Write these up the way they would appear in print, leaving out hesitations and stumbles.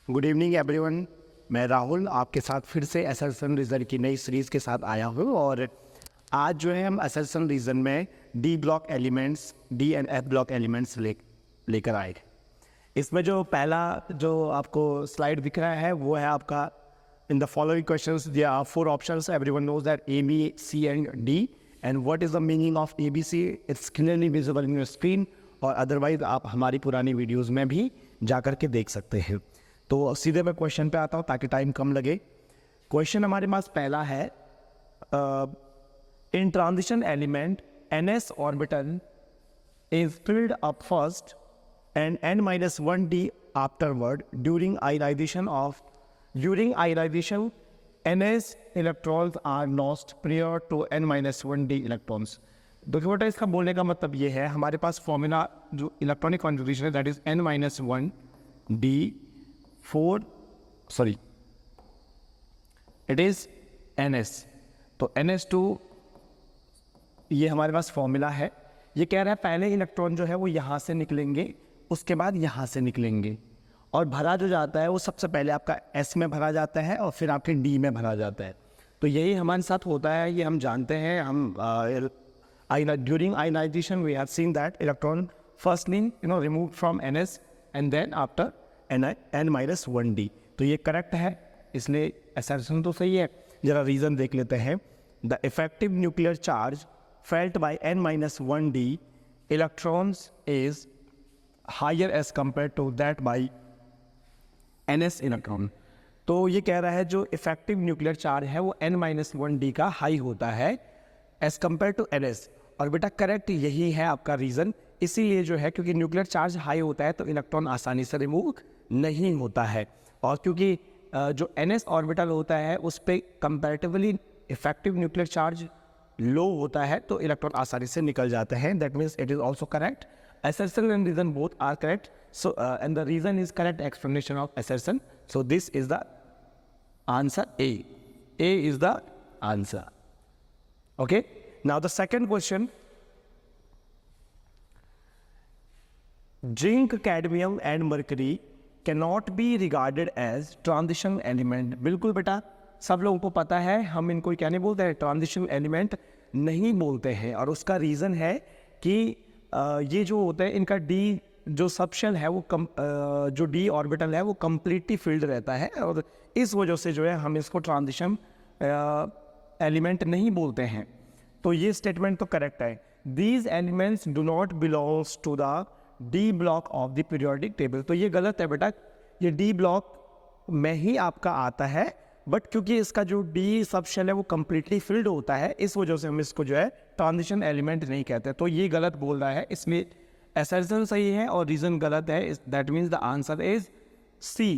Good evening everyone. मैं राहुल आपके साथ फिर से एसर्सन रीजन की नई सीरीज़ के साथ आया हूँ और आज जो है हम एसर्सन रीजन में D block elements, D and F block elements लेकर आए। इसमें जो पहला जो आपको स्लाइड दिख रहा है वो है आपका in the following questions there are 4 options. Everyone knows that A, B, C and D, and what is the meaning of A, B, C it's clearly visible in your screen, और otherwise आप हमारी पुरानी videos में भी जा कर के देख सकते हैं। तो सीधे मैं क्वेश्चन पे आता हूँ ताकि टाइम कम लगे। क्वेश्चन हमारे पास पहला है, इन transition element ns orbital is filled up first and n-1d afterward during ionization ns electrons are lost prior to n-1d electrons। देखो बेटा, इसका बोलने का मतलब ये है, हमारे पास फॉर्मूला जो इलेक्ट्रॉनिक कॉन्फ़िगरेशन है that is n-1d it is ns। तो ns2 ये हमारे पास फॉर्मूला है। ये कह रहा है पहले इलेक्ट्रॉन जो है वो यहाँ से निकलेंगे, उसके बाद यहाँ से निकलेंगे, और भरा जो जाता है वो सबसे पहले आपका S में भरा जाता है और फिर आपके D में भरा जाता है। तो यही हमारे साथ होता है, ये हम जानते हैं। हम during ionization we have seen that electron firstly remove from NS and then after n-1d। तो ये करेक्ट है, इसलिए असर्शन तो सही है। जरा रीज़न देख लेते हैं। The effective nuclear charge felt by n-1d electrons is higher as compared to that by ns electron. तो ये कह रहा है जो इफेक्टिव न्यूक्लियर चार्ज है वो n-1d का हाई होता है एज कम्पेयर टू ns। और बेटा करेक्ट यही है आपका रीज़न, इसीलिए जो है क्योंकि न्यूक्लियर चार्ज हाई होता है तो इलेक्ट्रॉन आसानी से रिमूव नहीं होता है, और क्योंकि जो ns ऑर्बिटल होता है उस पर कंपैरेटिवली इफेक्टिव न्यूक्लियर चार्ज लो होता है तो इलेक्ट्रॉन आसानी से निकल जाते हैं। That means it is also correct. Assertion and reason both are correct. So and the reason is correct explanation of assertion. So this is the answer A. A is the answer. Okay. Now the second question. Zinc, cadmium and mercury cannot be regarded as transition element. बिल्कुल बेटा, सब लोगों को पता है, हम इनको क्या नहीं बोलते हैं, ट्रांजिशन एलिमेंट नहीं बोलते हैं। और उसका रीज़न है कि ये जो होता है इनका डी जो सबशेल है वो जो डी ऑर्बिटल है वो कम्प्लीटली फिल्ड रहता है, और इस वजह से जो है हम इसको ट्रांजिशन एलिमेंट नहीं बोलते हैं। तो ये स्टेटमेंट तो करेक्ट है। These elements do not belongs to the D block of the periodic table. तो ये गलत है बेटा, ये डी ब्लॉक में ही आपका आता है, बट क्योंकि इसका जो डी सबशेल है वो कम्प्लीटली फिल्ड होता है, इस वजह से हम इसको जो है ट्रांजिशन एलिमेंट नहीं कहते। तो ये गलत बोल रहा है, इसमें असर्शन सही है और रीज़न गलत है। That means the answer is C.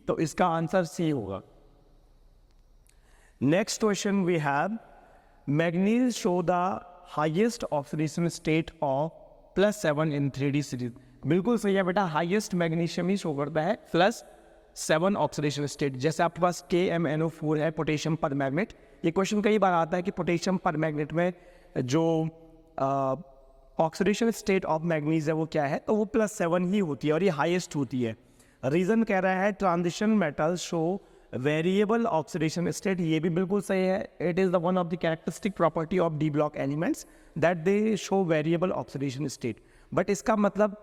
तो इसका आंसर सी होगा। Next question we have, manganese show the highest oxidation state of +7 in 3D series. बिल्कुल सही है बेटा, हाइएस्ट मैग्नीशियम ही शो करता है +7 ऑक्सीडेशन स्टेट। जैसे आपके पास KMnO4 है, पोटेशियम पर मैग्नेट। ये क्वेश्चन कई बार आता है कि पोटेशियम पर मैग्नेट में जो ऑक्सीडेशन स्टेट ऑफ मैग्नीज है वो क्या है, तो वो +7 ही होती है और ये हाईएस्ट होती है। रीज़न कह रहा है transition metals show variable oxidation state. ये भी बिल्कुल सही है। It is the one of the characteristic property of D block elements that they show variable oxidation state. But इसका मतलब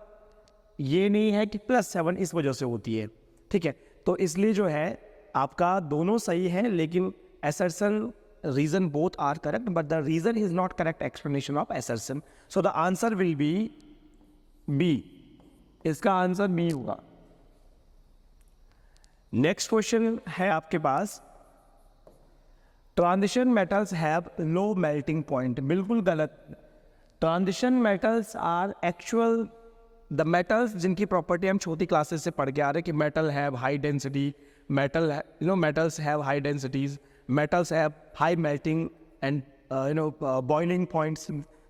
ये नहीं है कि +7 इस वजह से होती है, ठीक है। तो इसलिए जो है आपका दोनों सही है, लेकिन assertion reason both are correct, but the reason is not correct explanation of assertion. So the answer will be B. इसका आंसर B होगा। नेक्स्ट क्वेश्चन है आपके पास, transition metals have low melting point. बिल्कुल गलत। Transition metals are actual the metals जिनकी property हम छोटी क्लासेस से पढ़ के आ रहे हैं कि metal have high density, metals have high densities, metals have high melting and boiling points.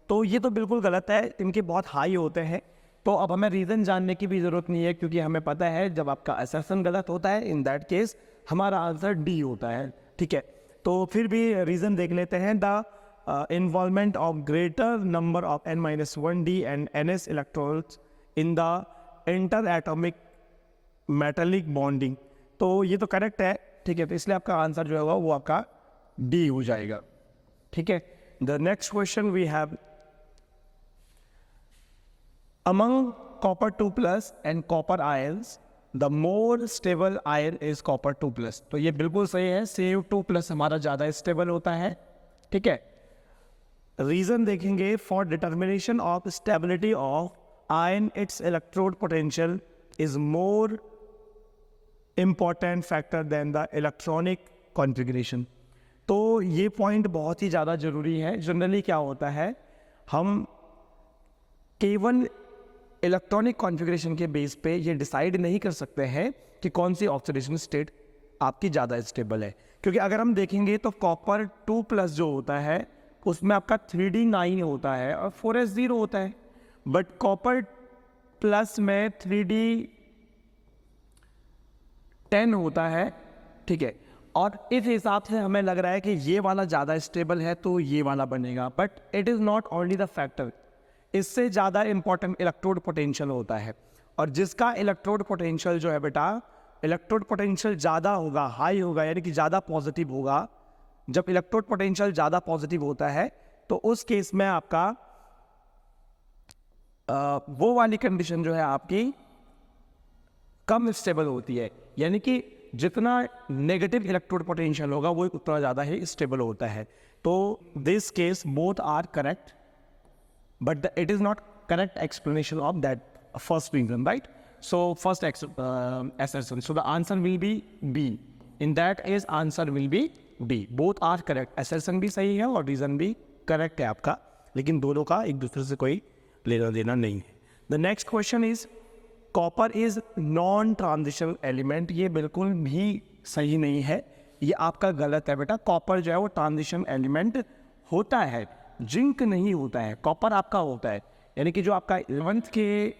तो ये तो बिल्कुल गलत है, इनके बहुत हाई होते हैं। तो अब हमें रीज़न जानने की भी ज़रूरत नहीं है, क्योंकि हमें पता है जब आपका असर्शन गलत होता है इन दैट केस हमारा आंसर डी होता है, ठीक है। तो फिर भी रीज़न देख लेते हैं। The involvement of greater number of n-1d and ns electrons in the interatomic metallic bonding तो ये तो करेक्ट है, ठीक है, तो इसलिए आपका आंसर जो होगा वो आपका डी हो जाएगा, ठीक है। The next question we have among copper 2+ and copper ions the more stable ion is copper 2+। तो ये बिल्कुल सही है, Cu2+ हमारा ज़्यादा स्टेबल होता है, ठीक है। रीजन देखेंगे, for determination of stability of ion its electrode potential is more important factor than the electronic configuration. तो ये पॉइंट बहुत ही ज़्यादा ज़रूरी है। जनरली क्या होता है, हम केवल इलेक्ट्रॉनिक कॉन्फ़िगरेशन के बेस पे ये डिसाइड नहीं कर सकते हैं कि कौन सी ऑक्सीडेशन स्टेट आपकी ज़्यादा स्टेबल है, क्योंकि अगर हम देखेंगे तो कॉपर 2+ जो होता है उसमें आपका 3D9 होता है और 4s0 होता है, बट कॉपर प्लस में 3D10 होता है, ठीक है। और इस हिसाब से हमें लग रहा है कि ये वाला ज़्यादा स्टेबल है तो ये वाला बनेगा, but it is not only the factor, इससे ज़्यादा इंपॉर्टेंट इलेक्ट्रोड पोटेंशियल होता है। और जिसका इलेक्ट्रोड पोटेंशियल जो है बेटा, इलेक्ट्रोड पोटेंशियल ज़्यादा होगा, हाई होगा, यानी कि ज़्यादा पॉजिटिव होगा। जब इलेक्ट्रोड पोटेंशियल ज़्यादा पॉजिटिव होता है तो उस केस में आपका वो वाली कंडीशन जो है आपकी कम स्टेबल होती है, यानी कि जितना नेगेटिव इलेक्ट्रोड पोटेंशियल होगा वो उतना ज़्यादा ही स्टेबल होता है। तो this case both are correct, but it is not correct explanation of that first reason, right? So first assertion, so the answer will be B. In that case answer will be D. Both are correct, assertion भी सही है और reason भी correct है आपका, लेकिन दोनों का एक दूसरे से कोई लेना देना नहीं है। The next question is copper is non transition element। ये बिल्कुल भी सही नहीं है, ये आपका गलत है बेटा। कॉपर जो है वो ट्रांजिशन एलिमेंट होता है, जिंक नहीं होता है, कॉपर आपका होता है। यानी कि जो आपका 11th के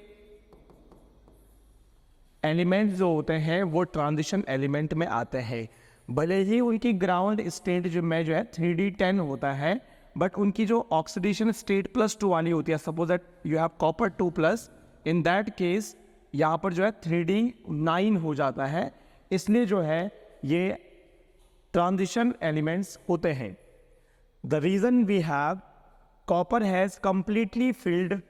एलिमेंट जो होते हैं वो ट्रांजिशन एलिमेंट में आते हैं, भले ही उनकी ग्राउंड स्टेट जो में जो है 3D10 होता है, बट उनकी जो ऑक्सीडेशन स्टेट +2 वाली होती है, suppose that you have copper 2+, in that case यहाँ पर जो है 3D9 हो जाता है, इसलिए जो है ये ट्रांजिशन एलिमेंट्स होते हैं। The reason we have copper has completely filled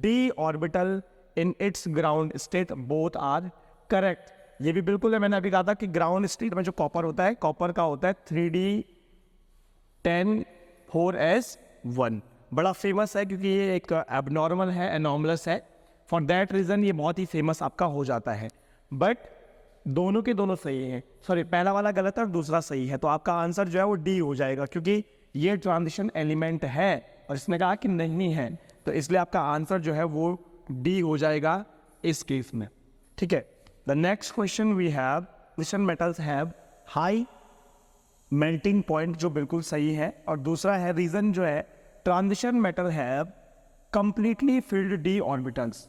d orbital in its ground state, both are correct। ये भी बिल्कुल है, मैंने अभी कहा था कि ग्राउंड स्टेट में जो कॉपर होता है, कॉपर का होता है 3D10 4s1, बड़ा फेमस है क्योंकि ये एक एबनॉर्मल है, एनॉमलस है, फॉर दैट रीज़न ये बहुत ही फेमस आपका हो जाता है। बट दोनों के दोनों सही हैं, सॉरी पहला वाला गलत है और दूसरा सही है, तो आपका आंसर जो है वो डी हो जाएगा, क्योंकि ये ट्रांजिशन एलिमेंट है और इसने कहा कि नहीं है, तो इसलिए आपका आंसर जो है वो डी हो जाएगा इस केस में, ठीक है। The next question we have, transition metals have high melting point, जो बिल्कुल सही है, और दूसरा है रीजन जो है transition metal have completely filled D orbitals.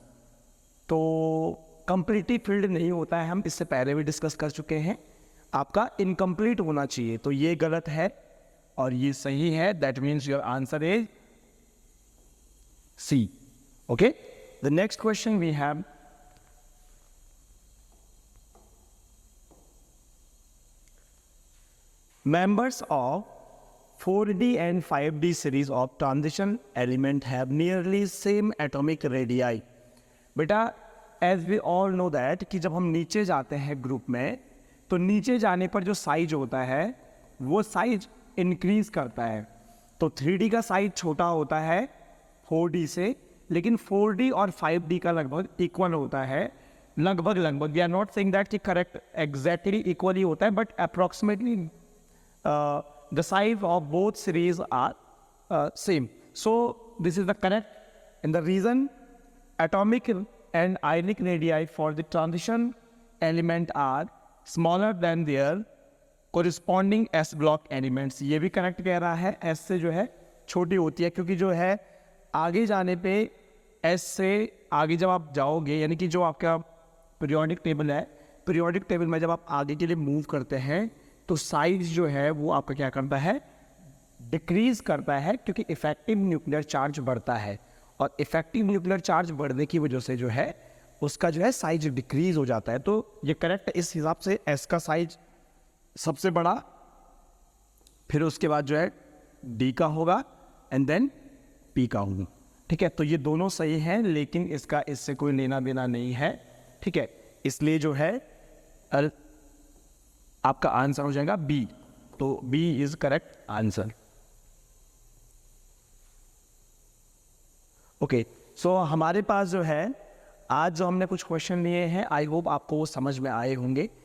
तो कंप्लीटली फिल्ड नहीं होता है, हम इससे पहले भी डिस्कस कर चुके हैं, आपका इनकम्प्लीट होना चाहिए, तो ये गलत है और ये सही है। That means your answer is C, okay. The next question we have, members of 4D and 5D series of transition element have nearly same atomic radii। बेटा as we all know that कि जब हम नीचे जाते हैं group में, तो नीचे जाने पर जो साइज होता है वो साइज इंक्रीज करता है। तो 3D का साइज छोटा होता है 4D से, लेकिन 4D और 5D का लगभग इक्वल होता है, लगभग we are not saying that कि करेक्ट एग्जैक्टली इक्वली होता है, but approximately the size of both series are same. So this is the correct, and the reason atomic and ionic radii for the transition element are smaller than their corresponding s block elements। ये भी correct कह रहा है, s से जो है छोटी होती है, क्योंकि जो है आगे जाने पे s से आगे जब आप जाओगे, यानी कि जो आपका पीरियोडिक टेबल है, पीरियोडिक टेबल में जब आप आगे के लिए मूव करते हैं तो साइज जो है वो आपका क्या करता है, डिक्रीज करता है, क्योंकि इफेक्टिव न्यूक्लियर चार्ज बढ़ता है, और इफेक्टिव न्यूक्लियर चार्ज बढ़ने की वजह से जो है उसका जो है साइज डिक्रीज हो जाता है। तो ये करेक्ट, इस हिसाब से एस का साइज सबसे बड़ा, फिर उसके बाद जो है डी का होगा एंड देन पी का होगा। ठीक है, तो ये दोनों सही हैं, लेकिन इसका इससे कोई लेना देना नहीं है। ठीक है, इसलिए जो है आपका आंसर हो जाएगा बी। तो B is correct answer. Okay, so हमारे पास जो है आज जो हमने कुछ क्वेश्चन लिए हैं, आई होप आपको वो समझ में आए होंगे।